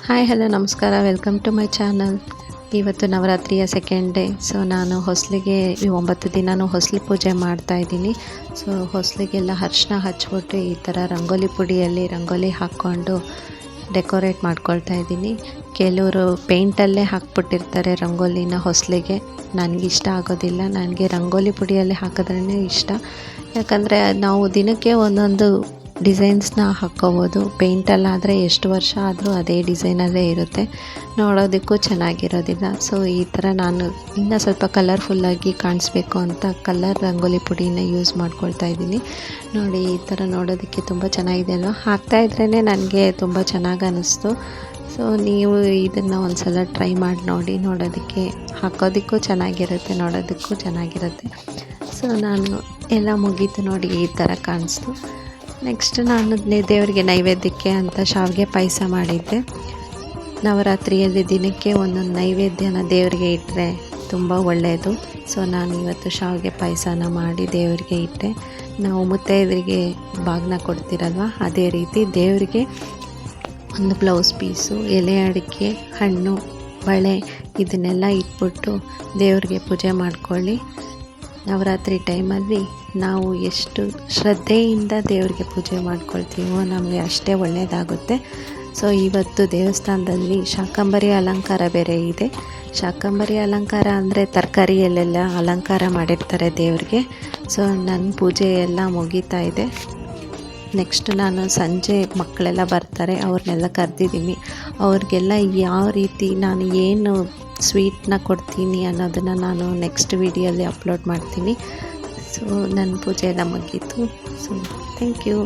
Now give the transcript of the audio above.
Hi hello ನಮಸ್ಕಾರ, welcome to my channel. ಇವತ್ತು ನವರಾತ್ರಿಯ ಸೆಕೆಂಡ್ ಡೇ. ಸೊ ನಾನು ಹೊಸಲಿಗೆ ಈ 9 ದಿನವೂ ಹೊಸಲಿ ಪೂಜೆ ಮಾಡ್ತಾಯಿದ್ದೀನಿ. ಸೊ ಹೊಸಲಿಗೆಲ್ಲ ಅರಿಶಿನ ಹಚ್ಬಿಟ್ಟು ಈ ಥರ ರಂಗೋಲಿ ಪುಡಿಯಲ್ಲಿ ರಂಗೋಲಿ ಹಾಕ್ಕೊಂಡು ಡೆಕೋರೇಟ್ ಮಾಡ್ಕೊಳ್ತಾ ಇದ್ದೀನಿ. ಕೆಲವರು ಪೇಂಟಲ್ಲೇ ಹಾಕ್ಬಿಟ್ಟಿರ್ತಾರೆ ರಂಗೋಲಿನ ಹೊಸಲಿಗೆ. ನನಗಿಷ್ಟ ಆಗೋದಿಲ್ಲ. ನನಗೆ ರಂಗೋಲಿ ಪುಡಿಯಲ್ಲಿ ಹಾಕಿದ್ರೇ ಇಷ್ಟ. ಯಾಕಂದರೆ ನಾವು ದಿನಕ್ಕೆ ಒಂದೊಂದು ಡಿಸೈನ್ಸ್ನ ಹಾಕ್ಕೋಬೋದು. ಪೇಂಟಲ್ಲಾದರೆ ಎಷ್ಟು ವರ್ಷ ಆದರೂ ಅದೇ ಡಿಸೈನಲ್ಲೇ ಇರುತ್ತೆ, ನೋಡೋದಕ್ಕೂ ಚೆನ್ನಾಗಿರೋದಿಲ್ಲ. ಸೊ ಈ ಥರ ನಾನು ಇನ್ನೂ ಸ್ವಲ್ಪ ಕಲರ್ಫುಲ್ಲಾಗಿ ಕಾಣಿಸ್ಬೇಕು ಅಂತ ಕಲರ್ ರಂಗೋಲಿ ಪುಡಿನ ಯೂಸ್ ಮಾಡ್ಕೊಳ್ತಾ ಇದ್ದೀನಿ. ನೋಡಿ, ಈ ಥರ ನೋಡೋದಕ್ಕೆ ತುಂಬ ಚೆನ್ನಾಗಿದೆ ಅಲ್ವಾ? ಹಾಕ್ತಾಯಿದ್ರೇ ನನಗೆ ತುಂಬ ಚೆನ್ನಾಗಿ ಅನ್ನಿಸ್ತು. ಸೊ ನೀವು ಇದನ್ನು ಒಂದು ಸಲ ಟ್ರೈ ಮಾಡಿ ನೋಡಿ. ನೋಡೋದಕ್ಕೆ ಹಾಕೋದಕ್ಕೂ ಚೆನ್ನಾಗಿರುತ್ತೆ, ನೋಡೋದಕ್ಕೂ ಚೆನ್ನಾಗಿರುತ್ತೆ. ಸೊ ನಾನು ಎಲ್ಲ ಮುಗೀತು ನೋಡಿ, ಈ ಥರ ಕಾಣಿಸ್ತು. ನೆಕ್ಸ್ಟ್ ನಾನು ದೇವರಿಗೆ ನೈವೇದ್ಯಕ್ಕೆ ಅಂತ ಶಾವಿಗೆ ಪಾಯಸ ಮಾಡಿದ್ದೆ. ನವರಾತ್ರಿಯಲ್ಲಿ ದಿನಕ್ಕೆ ಒಂದೊಂದು ನೈವೇದ್ಯನ ದೇವರಿಗೆ ಇಟ್ಟರೆ ತುಂಬ ಒಳ್ಳೆಯದು. ಸೊ ನಾನು ಇವತ್ತು ಶಾವಿಗೆ ಪಾಯಸನ ಮಾಡಿ ದೇವರಿಗೆ ಇಟ್ಟೆ. ನಾವು ಮುತ್ತೈದರಿಗೆ ಬಾಗಿನ ಕೊಡ್ತಿರಲ್ವ, ಅದೇ ರೀತಿ ದೇವರಿಗೆ ಒಂದು ಬ್ಲೌಸ್ ಪೀಸು, ಎಲೆ ಅಡಿಕೆ, ಹಣ್ಣು, ಬಳೆ ಇದನ್ನೆಲ್ಲ ಇಟ್ಬಿಟ್ಟು ದೇವರಿಗೆ ಪೂಜೆ ಮಾಡ್ಕೊಳ್ಳಿ. ನವರಾತ್ರಿ ಟೈಮಲ್ಲಿ ನಾವು ಎಷ್ಟು ಶ್ರದ್ಧೆಯಿಂದ ದೇವರಿಗೆ ಪೂಜೆ ಮಾಡ್ಕೊಳ್ತೀವೋ ನಮಗೆ ಅಷ್ಟೇ ಒಳ್ಳೆಯದಾಗುತ್ತೆ. ಸೊ ಇವತ್ತು ದೇವಸ್ಥಾನದಲ್ಲಿ ಶಾಕಂಬರಿ ಅಲಂಕಾರ ಬೇರೆ ಇದೆ. ಶಾಕಂಬರಿ ಅಲಂಕಾರ ಅಂದರೆ ತರಕಾರಿಯಲ್ಲೆಲ್ಲ ಅಲಂಕಾರ ಮಾಡಿರ್ತಾರೆ ದೇವರಿಗೆ. ಸೊ ನನ್ನ ಪೂಜೆ ಎಲ್ಲ ಮುಗೀತಾ ಇದೆ. ನೆಕ್ಸ್ಟ್ ನಾನು ಸಂಜೆ ಮಕ್ಕಳೆಲ್ಲ ಬರ್ತಾರೆ, ಅವ್ರನ್ನೆಲ್ಲ ಕರೆದಿದ್ದೀನಿ. ಅವ್ರಿಗೆಲ್ಲ ಯಾವ ರೀತಿ ನಾನು ಏನು ಸ್ವೀಟ್ನ ಕೊಡ್ತೀನಿ ಅನ್ನೋದನ್ನು ನಾನು ನೆಕ್ಸ್ಟ್ ವಿಡಿಯೋಲಿ ಅಪ್ಲೋಡ್ ಮಾಡ್ತೀನಿ. ಸೊ ನನ್ನ ಪೂಜೆ ಎಲ್ಲ ಮುಗೀತು. So thank you.